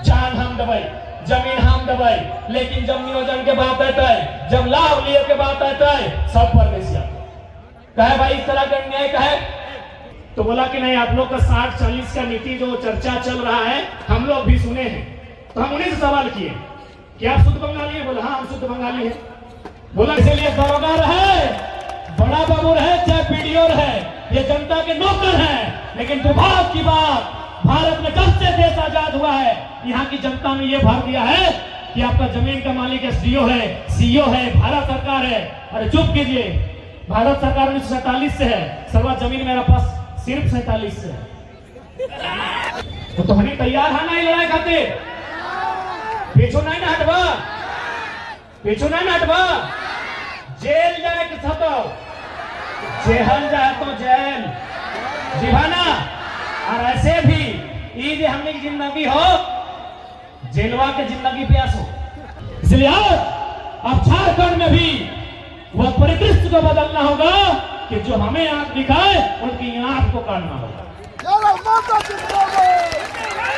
जान हम दबाई, जमीन हम दबाई, लेकिन जब नियोजन के बात आता है, जब लाभ लिए के बात आता है, सब परदेसी कहे भाई इस तरह का अन्याय कहे। तो बोला कि नहीं, आप लोग का 60-40 का नीति जो चर्चा चल रहा है हम लोग भी सुने हैं। तो हम उन्हीं से सवाल किए कि आप शुद्ध बंगाली है? बोला हाँ हम शुद्ध बंगाली है। बोला इसीलिए दरोगा रहे, बड़ा बाबू रहे, चाहे पीडीओ रहे, ये जनता के नौकर हैं। लेकिन दुर्भाग्य की बात, भारत में जब से देश आजाद हुआ है, यहाँ की जनता ने ये भर दिया है कि आपका जमीन का मालिक एसडीओ है, सीईओ है, भारत सरकार है। अरे चुप कीजिए, भारत सरकार 1947 से है, सर्वा जमीन मेरा पास सिर्फ 47 से है। तो हमें तैयार है ना लड़ाई खातिर? पीछू नहीं ना हटवा, पीछू नहीं ना हटवा। जेल जाए कि छतो, जेहल जाए तो जेल जीवाना। और ऐसे भी ये जो हमने की जिंदगी हो, जेलवा के जिंदगी पे आसो। इसलिए अब झारखंड में भी वह परिदृश्य को बदलना होगा कि जो हमें आंख दिखाए उनकी आंख को काटना होगा।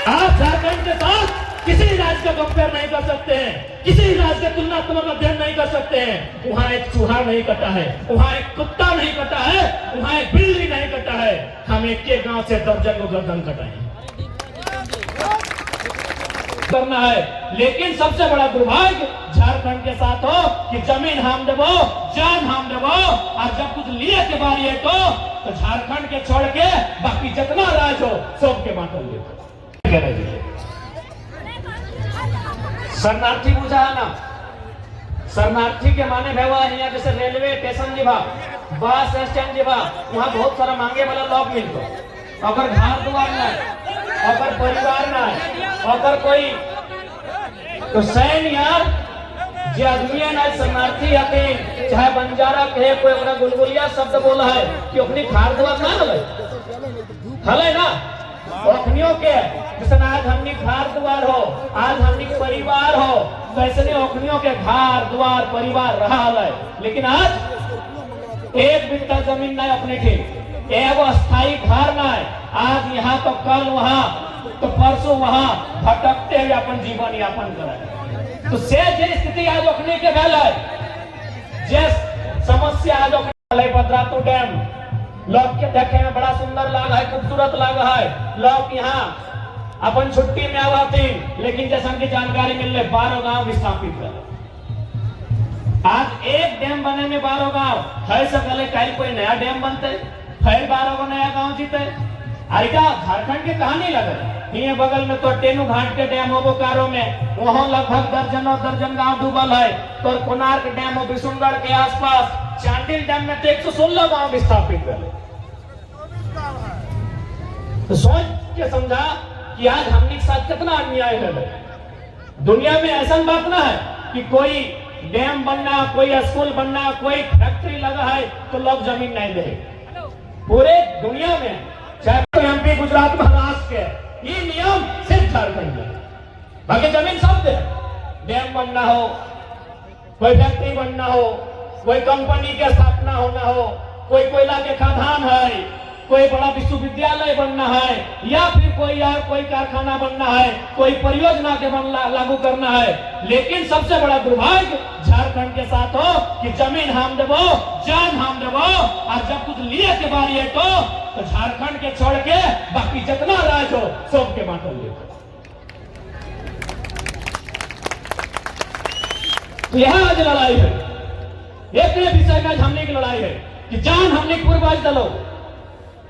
आप झारखंड के साथ किसी राज्य का कंपेयर नहीं कर सकते हैं, किसी राज्य के तुलनात्मक अध्ययन नहीं कर सकते हैं। वहां एक चूहा नहीं कटा है, वहां एक कुत्ता नहीं कटा है, वहां एक बिल्ली नहीं कटा है। हम एक के गांव से दर्जन को गर्दन कटाए करना है। लेकिन सबसे बड़ा दुर्भाग्य झारखंड के साथ हो कि जमीन हम देवो, जान हम देवो, और जब कुछ लिए के बारी है तो झारखंड के छोड़ के बाकी जितना राज हो सबके बांटल दे। शरणार्थी बुझा है ना? शरणार्थी के माने भेवा यहाँ जैसे रेलवे स्टेशन जीवा, बस स्टैंड जीवा, वहाँ बहुत सारा मांगे वाला लोग मिलते। अगर घर द्वार ना, अगर परिवार ना, अगर कोई तो सैन यार जो आदमी है ना शरणार्थी आते, चाहे बंजारा कहे, कोई अपना गुलगुलिया शब्द बोला है कि अपनी घर द्वार ना हले ना ओखनियों के, जैसे आज हमनी घर द्वार हो, आज हमनी परिवार हो, वैसे नहीं ओखनियों के घर द्वार परिवार रहा है। लेकिन आज एक बिट्टा जमीन नहीं अपने के, एक अस्थायी घर नहीं। आज यहाँ तो कल वहाँ, तो परसों वहाँ भटकते हुए अपन जीवन यापन करे। तो से स्थिति आज ओखनी के भेल है, जे समस्या आज ओखनी भद्रातू डैम लोग के देखे में बड़ा सुंदर लगा है, खूबसूरत लगा है। लोग यहाँ अपन छुट्टी में आवा थी, लेकिन जैसा की जानकारी मिल रही 12 गांव विस्थापित है। आज एक डैम बने में 12 गांव है, सकले कहीं कोई नया डैम बनते, फिर 12 को नया गांव जीते। अरे झारखंड की कहानी लगे, ये बगल में तो टेनू घाट के डैम हो बोकारो में, वहां लगभग दर्जन गांव डूबल है। तो कोणार्क डैम हो बिशुनगढ़ के आसपास, चांडिल डैम में तो 116 गांव विस्थापित है। तो सोच के समझा कि आज हमने साथ कितना अन्याय है। दुनिया में ऐसा बात ना है कि कोई डैम बनना, कोई स्कूल बनना, कोई फैक्ट्री लगा है तो लोग जमीन नहीं दे। पूरे दुनिया में चाहे एमपी, गुजरात, महाराष्ट्र के ये नियम सिर्फ झारखंड में, बाकी जमीन सब दे। डैम बनना हो, कोई फैक्ट्री बनना हो, कोई कंपनी की स्थापना होना हो, कोई कोयला के खदान है, कोई बड़ा विश्वविद्यालय बनना है, या फिर कोई कारखाना बनना है, कोई परियोजना के लागू करना है। लेकिन सबसे बड़ा दुर्भाग्य झारखंड के साथ हो कि जमीन हम देवो, जान हम देवो, और जब कुछ लिए के बारी है तो झारखंड के छोड़ के बाकी जितना राज हो सबके बांटल दे। तो यहाँ आज लड़ाई है, एक विषय का हमने की लड़ाई है कि जान हमने पूर्वज दलो,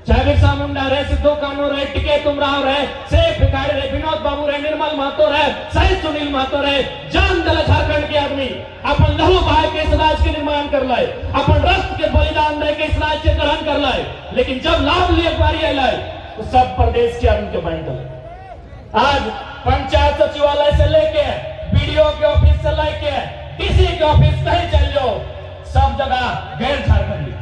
चाहे बिरसा मुंडा रहे, सिद्धू कानू रहे, टिके तुमराव रहे, शेख भिखारी रहे, विनोद बाबू रहे, निर्मल महतो रहे, शहीद सुनील महतो रहे, जान दल झारखंड के आदमी अपन लहू बहाय के इस राज्य के निर्माण कर लाए, अपन रक्त के बलिदान दे के इस राज्य के ग्रहण कर लाए। लेकिन जब लाभ लिए बारी आए तो सब प्रदेश के आदमी के बांट। आज पंचायत सचिवालय से लेके बीडीओ के ऑफिस से लेके डीसी के ऑफिस कहीं चल जाओ, सब जगह गैर झारखंडी।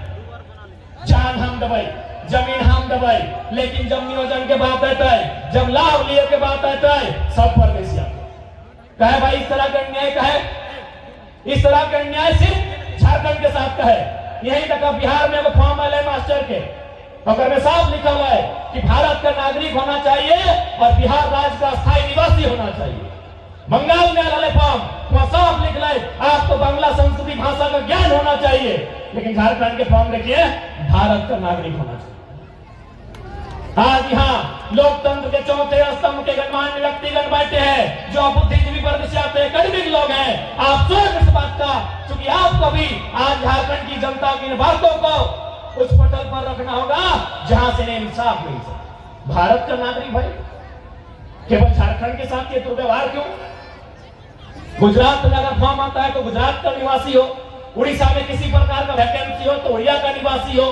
जान हम दबाई, जमीन हम दबाई, लेकिन जब नियोजन के बात आता है, जब लाभ लिए के बात आता है, सब परदेसी कहे भाई इस तरह का अन्याय कहे। इस तरह का अन्याय सिर्फ झारखंड के साथ का है। यही तक बिहार में फॉर्म आए मास्टर के, अगर में साफ लिखा हुआ है कि भारत का नागरिक होना चाहिए और बिहार राज्य का स्थायी निवासी होना होना चाहिए। बंगाल में अलग फॉर्म वहां साफ लिख रहे आपको बांग्ला संस्कृति भाषा का ज्ञान होना चाहिए, लेकिन झारखंड के फॉर्म देखिए भारत का नागरिक होना चाहिए। आज यहाँ लोकतंत्र के चौथे स्तंभ के गणमान्य व्यक्तिगण बैठे हैं जो बुद्धिजीवी वर्ग से आते एकेडमिक लोग हैं। आप सोच इस बात का, क्योंकि आपको भी आज झारखंड की जनता की इन बातों को उस पटल पर रखना होगा जहां से इन्हें इंसाफ मिल सके। भारत का नागरिक भाई केवल झारखंड के साथ ये दुर्व्यवहार क्यों? गुजरात में अगर फॉर्म आता है तो गुजरात का निवासी हो, उड़ीसा में किसी प्रकार का वैकेंसी हो तो उड़िया का निवासी हो,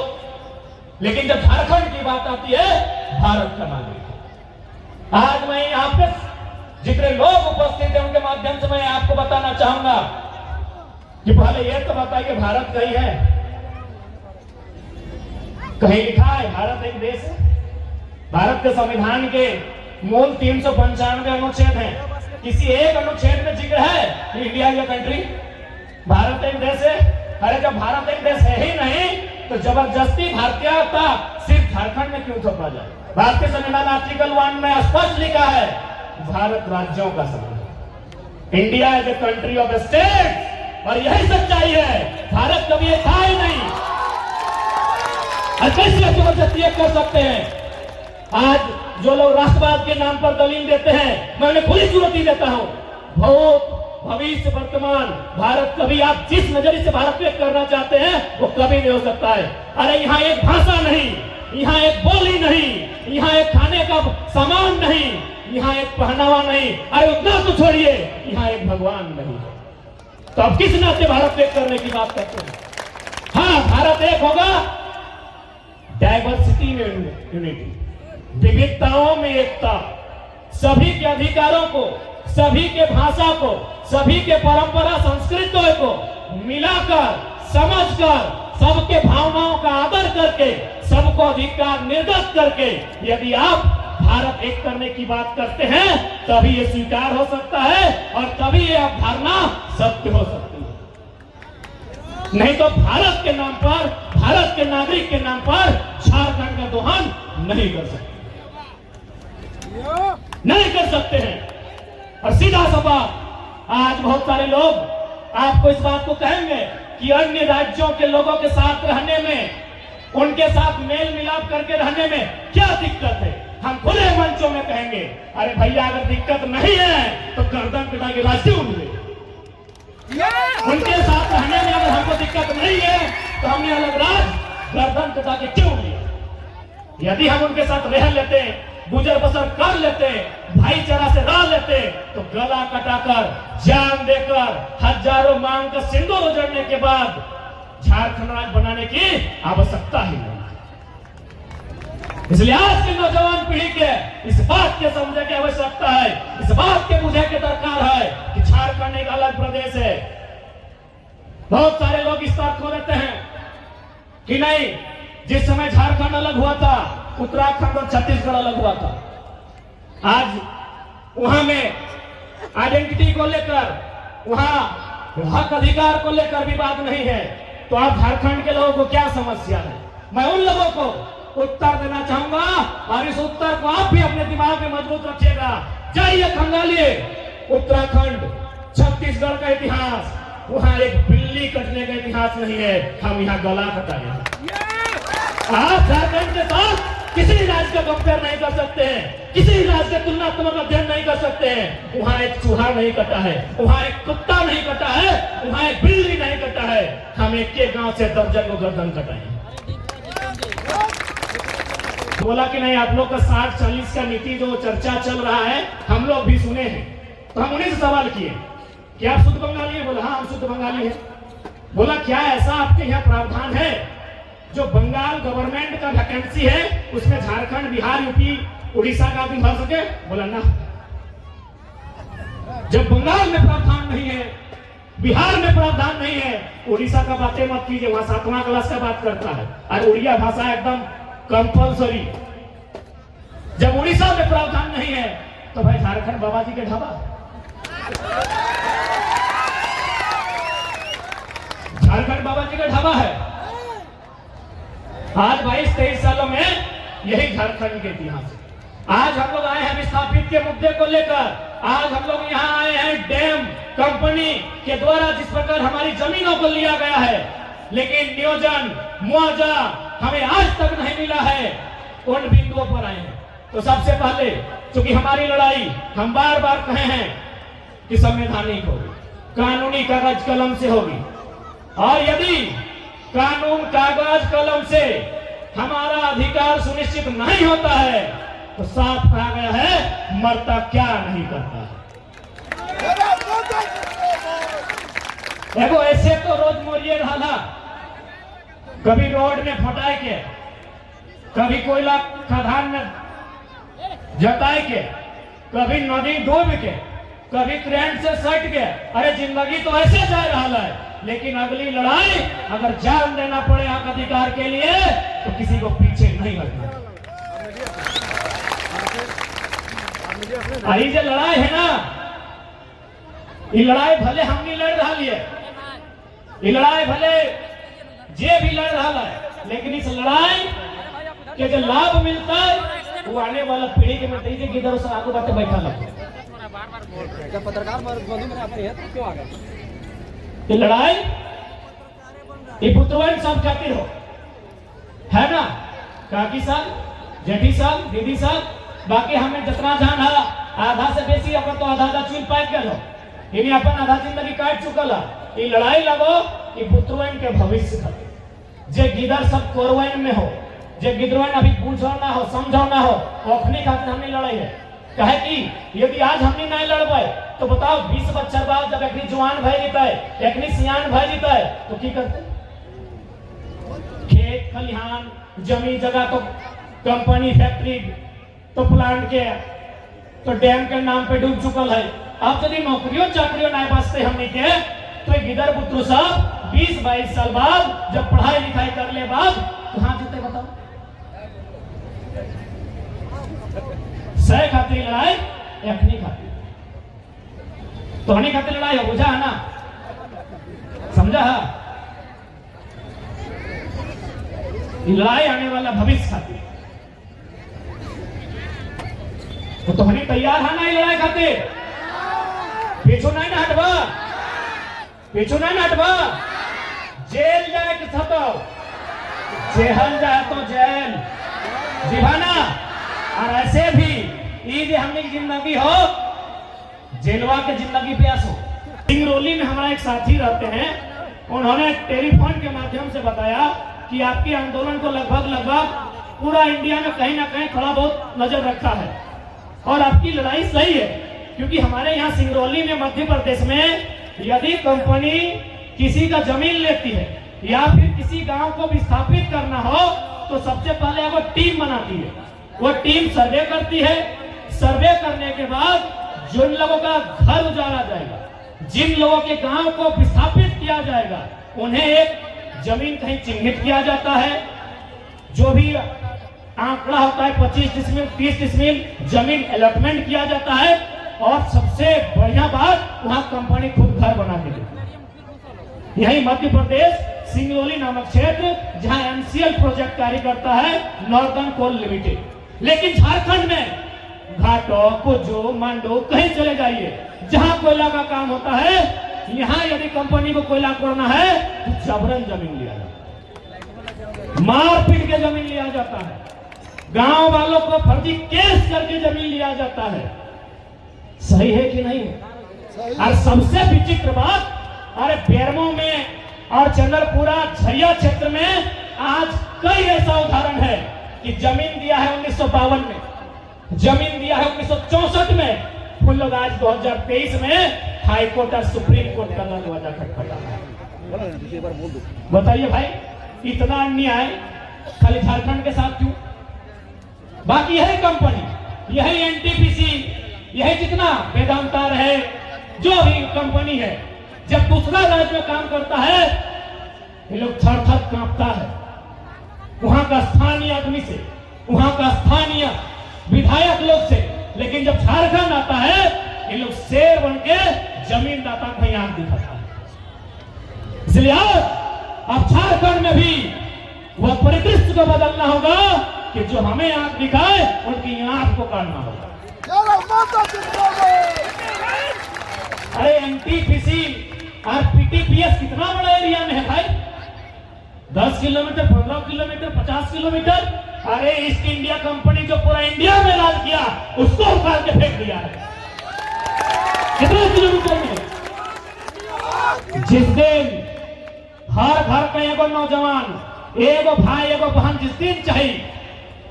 लेकिन जब झारखंड की बात आती है भारत का नागरिक। आज मैं यहाँ पे जितने लोग उपस्थित हैं उनके माध्यम से मैं आपको बताना चाहूंगा कि पहले ये तो बताइए भारत कहीं है? कहीं लिखा है भारत एक देश है? भारत के संविधान के मूल 395 अनुच्छेद हैं, किसी एक अनुच्छेद में जिक्र है कि इंडिया ये कंट्री भारत एक देश है? अरे जब भारत एक देश है ही नहीं तो जबरदस्ती भारतीयता सिर्फ झारखंड में क्यों थोपा जाए? भारतीय संविधान आर्टिकल 1 में स्पष्ट लिखा है भारत राज्यों का संविधान, India is a country of state, और यही सच्चाई है। भारत कभी ये था ही नहीं, कैसे जबरदस्ती कर सकते हैं? आज जो लोग राष्ट्रवाद के नाम पर दलील देते हैं मैं उन्हें खुली चुनौती देता हूं। भूत भविष्य वर्तमान भारत कभी आप जिस नजरिए से भारत को करना चाहते हैं वो कभी नहीं हो सकता है। अरे यहाँ एक भाषा नहीं, यहाँ एक बोली नहीं, यहाँ एक खाने का सामान नहीं, यहाँ एक पहनावा नहीं, अरे उतना तो छोड़िए यहाँ एक भगवान नहीं। तो अब किस नाते भारत को एक करने की बात करते हैं? हाँ, भारत एक होगा डाइवर्सिटी में यूनिटी, विविधताओं में एकता, सभी के अधिकारों को, सभी के भाषा को, सभी के परंपरा संस्कृतियों को मिलाकर समझकर सबके भावनाओं का आदर करके सबको अधिकार निर्गत करके यदि आप भारत एक करने की बात करते हैं तभी ये स्वीकार हो सकता है और तभी ये अवधारणा सत्य हो सकती है। नहीं तो भारत के नाम पर, भारत के नागरिक के नाम पर झारखंड का दोहन नहीं कर सकते, नहीं कर सकते हैं। और सीधा सा बात, आज बहुत सारे लोग आपको इस बात को कहेंगे कि अन्य राज्यों के लोगों के साथ रहने में, उनके साथ मेल मिलाप करके रहने में क्या दिक्कत है? हम खुले मंचों में कहेंगे अरे भैया अगर दिक्कत नहीं है तो गर्दन कटा के रास्ते उठे। उनके साथ रहने में अगर हमको दिक्कत नहीं है तो हमने अलग राज गर्दन कटा के क्यों लिया? यदि हम उनके साथ रह लेते, गुजर बसर कर लेते, भाईचारा से रह लेते तो गला कटाकर, जान देकर, हजारों मांग का सिंदूर उजड़ने के बाद झारखंड राज्य बनाने की आवश्यकता ही नहीं। इसलिए आज की नौजवान पीढ़ी के इस बात के समझने की आवश्यकता है, इस बात के बुझे के दरकार है कि झारखंड एक अलग प्रदेश है। बहुत सारे लोग इस बात को देते हैं कि नहीं, जिस समय झारखंड अलग हुआ था उत्तराखंड और छत्तीसगढ़ अलग हुआ था। आज वहां में आइडेंटिटी को लेकर, वहां हक अधिकार को लेकर विवाद नहीं है, तो आप झारखंड के लोगों को क्या समस्या है? मैं उन लोगों को उत्तर देना चाहूंगा और इस उत्तर को आप भी अपने दिमाग में मजबूत रखिएगा। जाइए खंगालिए उत्तराखंड छत्तीसगढ़ का इतिहास, वहां एक बिल्ली कटने का इतिहास नहीं है, हम यहाँ गला कटाएंगे। आप झारखंड के साथ किसी राज्य का कंपेयर नहीं कर सकते हैं, किसी राज्य के तुलनात्मक अध्ययन नहीं कर सकते हैं। वहां एक चूहा नहीं कटा है, वहां एक कुत्ता नहीं कटा है, वहां एक बिल्ली नहीं कटा है, हम एक के गांव से दर्जन को गर्दन कटाएं। बोला कि नहीं, आप लोग का 60-40 का नीति जो चर्चा चल रहा है हम लोग भी सुने हैं, तो हम उन्हीं से सवाल किए कि आप शुद्ध बंगाली है? बोला हाँ हम शुद्ध बंगाली है। बोला क्या ऐसा आपके यहाँ प्रावधान है जो बंगाल गवर्नमेंट का वैकेंसी है उसमें झारखंड, बिहार, यूपी, उड़ीसा का आदमी भर सके? बोला ना। जब बंगाल में प्रावधान नहीं है, बिहार में प्रावधान नहीं है, उड़ीसा का बातें मत कीजिए, वहां 7वां क्लास का बात करता है और उड़िया भाषा एकदम कंपल्सरी। जब उड़ीसा में प्रावधान नहीं है तो भाई झारखंड बाबा जी के ढाबा, झारखंड बाबा जी का ढाबा है। आज 22-23 सालों में यही झारखंड के इतिहास है। आज हम लोग आए हैं विस्थापित के मुद्दे को लेकर आज हम लोग यहाँ आए हैं डैम कंपनी के द्वारा जिस प्रकार हमारी जमीनों को लिया गया है, लेकिन नियोजन मुआवजा हमें आज तक नहीं मिला है। उन बिंदुओं पर आए हैं। तो सबसे पहले चूंकि हमारी लड़ाई हम बार बार कहे हैं कि संवैधानिक होगी, कानूनी कागज कलम से होगी, और यदि कानून कागज कलम से हमारा अधिकार सुनिश्चित नहीं होता है तो साफ कहा गया है मरता क्या नहीं करता है। देखो ऐसे तो रोज मोरिए रहा, कभी रोड में फटाए के, कभी कोयला खदान में जताए के, कभी नदी डूब के, कभी करंट से सट के। अरे जिंदगी तो ऐसे जा रहा है, लेकिन अगली लड़ाई अगर जान देना पड़े हक अधिकार के लिए तो किसी को पीछे नहीं हटना। ये जो लड़ाई है ना, ये लड़ाई भले हम नहीं लड़ रहा है, ये लड़ाई भले जे भी लड़ रहा है, लेकिन इस लड़ाई के जो लाभ मिलता है वो आने वाला पीढ़ी के मिलता है। किधर से आगे बातें बैठा लगता पत्रकार क्यों आ गए। ये लड़ाई ये पुत्रवन सब खातिर हो, है ना, काकी साल जेठी साल दीदी साल, बाकी हमें जितना जान है आधा से बेसी अगर तो आधा चुन पाए गए हो, इन्हें अपन आधा जिंदगी काट चुकल है। ये लड़ाई लगो कि पुत्रवन के भविष्य खातिर, जे गिदर सब कोरवन में हो, जे गिदरवन अभी पूछो ना हो समझो ना हो, ओखनी खातिर हमने लड़ाई है। कहे कि यदि आज हमने नहीं लड़ पाए तो बताओ 20 बच्चर बाद जब एक जवान भय जीता है, एक सियान भय जीता है तो की करते। खेत खलिहान जमीन जगह तो कंपनी फैक्ट्री तो प्लांट के तो डैम के नाम पे डूब चुकल है। अब यदि नौकरियों चाकरियों नहीं बचते हमने के तो गिदर पुत्र साहब 20-22 साल बाद जब पढ़ाई लिखाई कर ले बाद कहां जीते बताओ। सह खातिर लड़ाई अखनी खातिर तो हनी खातिर लड़ाई हो, बुझा है ना, समझा है। लड़ाई आने वाला भविष्य खातिर तो हनी तैयार है ना लड़ाई खातिर। पीछू नहीं ना हटवा, पीछू नहीं ना हटवा। जेल जाए कि छतो जेहल जाए तो जेल जीवाना। और ऐसे भी ये हमने की जिंदगी हो जेलवा के जिंदगी प्यास हो। सिंगरौली में हमारा एक साथी रहते हैं, उन्होंने टेलीफोन के माध्यम से बताया कि आपके आंदोलन को लगभग पूरा इंडिया में कहीं ना कहीं थोड़ा बहुत नजर रखा है और आपकी लड़ाई सही है। क्योंकि हमारे यहाँ सिंगरौली में मध्य प्रदेश में यदि कंपनी किसी का जमीन लेती है या फिर किसी गांव को विस्थापित करना हो तो सबसे पहले वो टीम बनाती है, वो टीम सर्वे करती है। सर्वे करने के बाद जिन लोगों का घर उजाड़ा जाएगा, जिन लोगों के गांव को विस्थापित किया जाएगा, उन्हें एक जमीन कहीं चिन्हित किया जाता है। जो भी आंकड़ा होता है 25 डिसमिल 30 डिसमिल जमीन अलॉटमेंट किया जाता है और सबसे बढ़िया बात वहां कंपनी खुद घर बना के देती है। यही मध्य प्रदेश सिंगरौली नामक क्षेत्र जहां एमसीएल प्रोजेक्ट कार्य करता है नॉर्दर्न कोल लिमिटेड। लेकिन झारखंड में घाटो कुजो मांडो कहीं चले जाइए, जहां कोयला का काम होता है, यहाँ यदि कंपनी को कोयला तोड़ना है तो जबरन जमीन लिया जाता है, मार पीट के जमीन लिया जाता है, गांव वालों को फर्जी केस करके जमीन लिया जाता है। सही है कि नहीं है? और सबसे विचित्र बात, अरे बेरमो में और चंद्रपुरा झरिया क्षेत्र में आज कई ऐसा उदाहरण है कि जमीन दिया है 1952 में, जमीन दिया है 1964 में, उन लोग आज 2023 में हाई कोर्ट और सुप्रीम कोर्ट का दरवाजा खटखटा है। बताइए भाई इतना अन्याय खाली झारखंड के साथ क्यों? बाकी यही कंपनी, यही एनटीपीसी, यही जितना वेदांता रहे, जो भी कंपनी है, जब दूसरा राज्य में काम करता है ये लोग थर थर कांपता है वहां का स्थानीय आदमी से, वहां का स्थानीय विधायक लोग से। लेकिन जब झारखंड आता है ये लोग शेर बन के जमीन दाता को आंख दिखाता है। इसलिए अब झारखंड में भी वह परिदृश्य को बदलना होगा कि जो हमें आंख दिखाए उनकी आंख को काटना होगा। एनटीपीसी और पीटीपीएस कितना बड़ा एरिया में है भाई? 10 किलोमीटर, 15 किलोमीटर, 50 किलोमीटर। अरे ईस्ट इंडिया कंपनी जो पूरा इंडिया में राज किया, उसको उखाड़ के फेंक दिया है। कितने किलोमीटर में? जिस दिन हर घर का एगो नौजवान, एगो भाई, एगो बहन जिस दिन चाहिए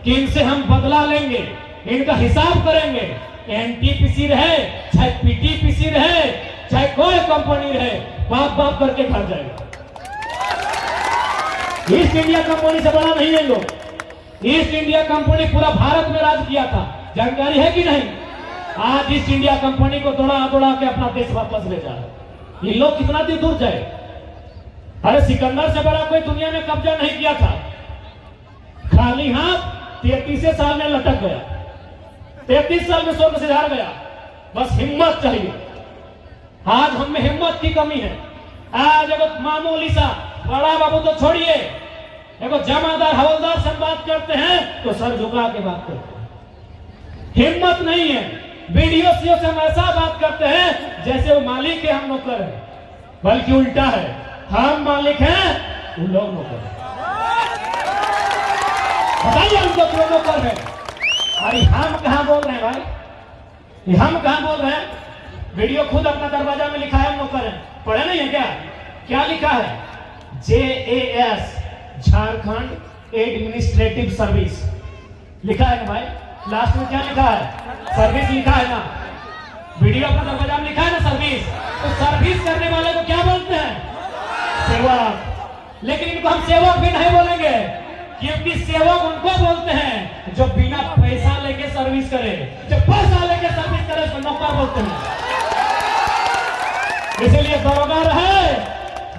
कि इनसे हम बदला लेंगे, इनका हिसाब करेंगे, एनटीपीसी रहे चाहे पीटीपीसी रहे चाहे कोई कंपनी रहे, बाप बाप करके घर जाएगा। ईस्ट इंडिया कंपनी से बड़ा नहीं है लोग। ईस्ट इंडिया कंपनी पूरा भारत में राज किया था, जानकारी है कि नहीं? आज ईस्ट इंडिया कंपनी को दौड़ा दौड़ा के अपना देश वापस ले जा रहा है। ये लोग कितना दिन दूर जाए? अरे सिकंदर से बड़ा कोई दुनिया में कब्जा नहीं किया था। खाली हाथ 33 साल में लटक गया, 33 साल में स्वर्ग से हार गया। बस हिम्मत चाहिए। आज हम में हिम्मत की कमी है। आज एगो मामूली सा बड़ा बाबू तो छोड़िए, एगो जमादार हवलदार से बात करते हैं तो सर झुका के बात करते हैं। हिम्मत नहीं है। वीडियो सीओ से हम ऐसा बात करते हैं जैसे वो मालिक है, हम नौकर है, बल्कि उल्टा है, हम मालिक हैं, वो लोग नौकर है। बताइए हमको क्यों नौकर है? अरे हम कहां बोल रहे हैं भाई? हम कहां बोल रहे हैं? वीडियो खुद अपना दरवाजा में लिखा है, नौकर है। पढ़े नहीं है क्या? क्या लिखा है? JAS, झारखंड एडमिनिस्ट्रेटिव सर्विस लिखा है ना भाई? लास्ट में क्या लिखा है? सर्विस लिखा है ना? वीडियो अपना दरवाजा में लिखा है ना सर्विस। तो सर्विस करने वाले को क्या बोलते हैं? सेवक। लेकिन इनको हम सेवक भी नहीं बोलेंगे, क्योंकि सेवक उनको बोलते हैं जो बिना पैसा लेके सर्विस करे। जो पैसा लेके सर्विस करे उसको नौकर बोलते हैं। इसलिए दरोगा रहे,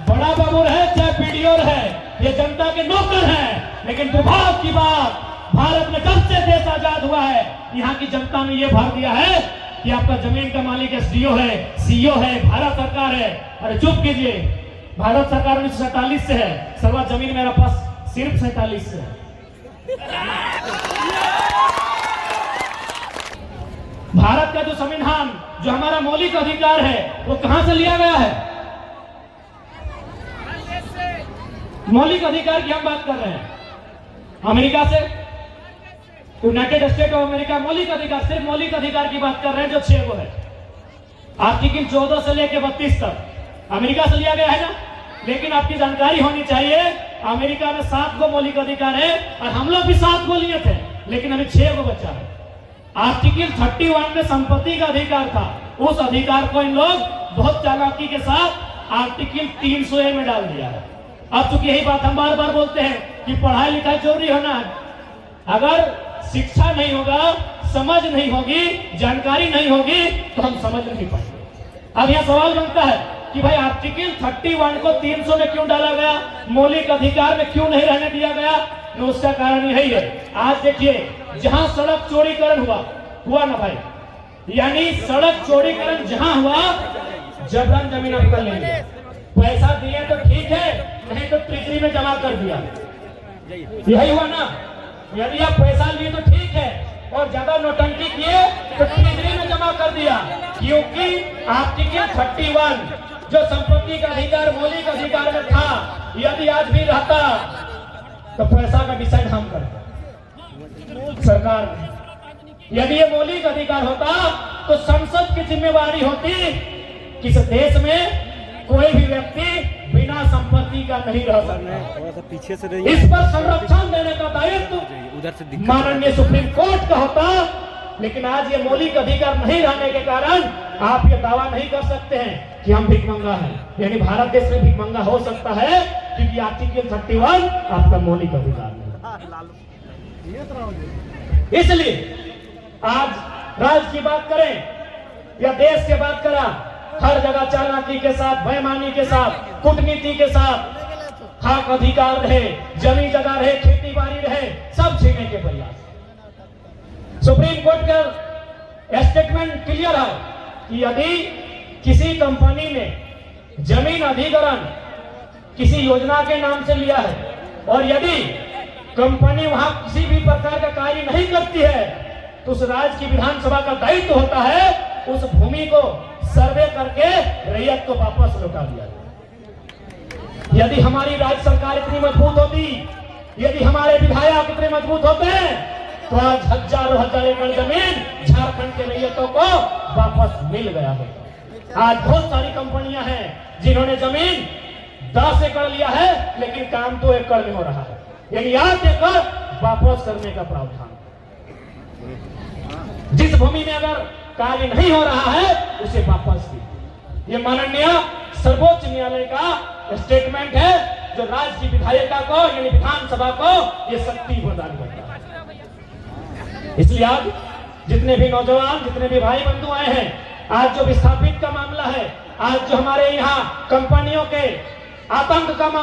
बड़ा बाबू रहे चाहे पीडीओ रहे, ये जनता के नौकर हैं। लेकिन दुर्भाग्य की बात, भारत में जब से देश आजाद हुआ है, यहाँ की जनता ने ये भर दिया है कि आपका जमीन का मालिक एसडीओ है, सीओ है, भारत सरकार है। अरे चुप कीजिए, भारत सरकार 1947 से है, सर्वा जमीन मेरा पास सिर्फ 47 से है। भारत का जो संविधान, जो हमारा मौलिक अधिकार है, वो कहां से लिया गया है? मौलिक अधिकार की हम बात कर रहे हैं अमेरिका से, यूनाइटेड स्टेट ऑफ अमेरिका। मौलिक अधिकार, सिर्फ मौलिक अधिकार की बात कर रहे हैं जो 6 गो है। आर्टिकल 14 से लेकर 32 तक अमेरिका से लिया गया है ना। लेकिन आपकी जानकारी होनी चाहिए, अमेरिका में 7 गो मौलिक अधिकार है और हम लोग भी 7 गो लिए थे, लेकिन अभी 6 गो बचा है। आर्टिकल 31 में संपत्ति का अधिकार था, उस अधिकार को इन लोग बहुत चालाकी के साथ आर्टिकल 300A में डाल दिया है। अब चूंकि यही बात हम बार बार बोलते हैं कि पढ़ाई लिखाई जरूरी होना है। अगर शिक्षा नहीं होगा, समझ नहीं होगी, जानकारी नहीं होगी, तो हम समझ नहीं पाएंगे। अब यह सवाल बनता है कि भाई आर्टिकल 31 को 300 में क्यों डाला गया, मौलिक अधिकार में क्यों नहीं रहने दिया गया? तो उसका कारण यही है। आज देखिए, जहां सड़क चौड़ीकरण हुआ ना भाई, यानी सड़क चौड़ीकरण जहां हुआ, जबरन जमीन आप कर लेंगे। पैसा दिए तो ठीक है, नहीं तो ट्रेजरी में जमा कर दिया, यही हुआ ना। यदि आप पैसा लिए तो ठीक है, और ज्यादा नोटंकी किए तो ट्रेजरी में जमा कर दिया। क्योंकि आर्टिकल 31 जो संपत्ति का अधिकार मौलिक अधिकार में था, यदि आज भी रहता तो पैसा का डिसाइड हम करते, सरकार। यदि ये मौलिक अधिकार होता तो संसद की जिम्मेवारी होती कि इस देश में कोई भी व्यक्ति बिना संपत्ति का नहीं रह सकता। थोड़ा सा पीछे से इस पर संरक्षण देने का दायित्व उधर से माननीय सुप्रीम कोर्ट का होता। लेकिन आज ये मौलिक अधिकार नहीं रहने के कारण आप ये दावा नहीं कर सकते हैं कि हम भिखमंगा हैं। यानी भारत देश में भिखमंगा हो सकता है क्योंकि आर्टिकल 31 आपका मौलिक अधिकार नहीं। इसलिए आज राज्य की बात करें या देश की बात करा, हर जगह चालाकी के साथ, बेईमानी के साथ, कूटनीति के साथ हक अधिकार रहे, जमीन जगह रहे, खेती बाड़ी रहे, सब छीनने के प्रयास। सुप्रीम कोर्ट का स्टेटमेंट क्लियर है कि यदि किसी कंपनी ने जमीन अधिग्रहण किसी योजना के नाम से लिया है और यदि कंपनी वहां किसी भी प्रकार का कार्य नहीं करती है, तो उस राज्य की विधानसभा का दायित्व होता है उस भूमि को सर्वे करके रैयत को वापस लौटा दिया जाए। यदि हमारी राज्य सरकार इतनी मजबूत होती, यदि हमारे विधायक इतने मजबूत होते, तो आज हजारों हजार एकड़ जमीन झारखंड के रैयतों को वापस मिल गया होता। आज बहुत सारी कंपनियां हैं जिन्होंने जमीन 10 एकड़ लिया है, लेकिन काम 2 एकड़ में हो रहा है, यानी 8 एकड़ वापस करने का प्रावधान। जिस भूमि में अगर कार्य नहीं हो रहा है उसे वापस कीजिए। ये माननीय सर्वोच्च न्यायालय का स्टेटमेंट है, जो राज्य की विधायिका को यानी विधानसभा को ये शक्ति प्रदान करता है। इसलिए आज जितने भी नौजवान, जितने भी भाई बंधु आए हैं, आज जो विस्थापित का मामला है, आज जो हमारे यहाँ कंपनियों के आतंक का मामला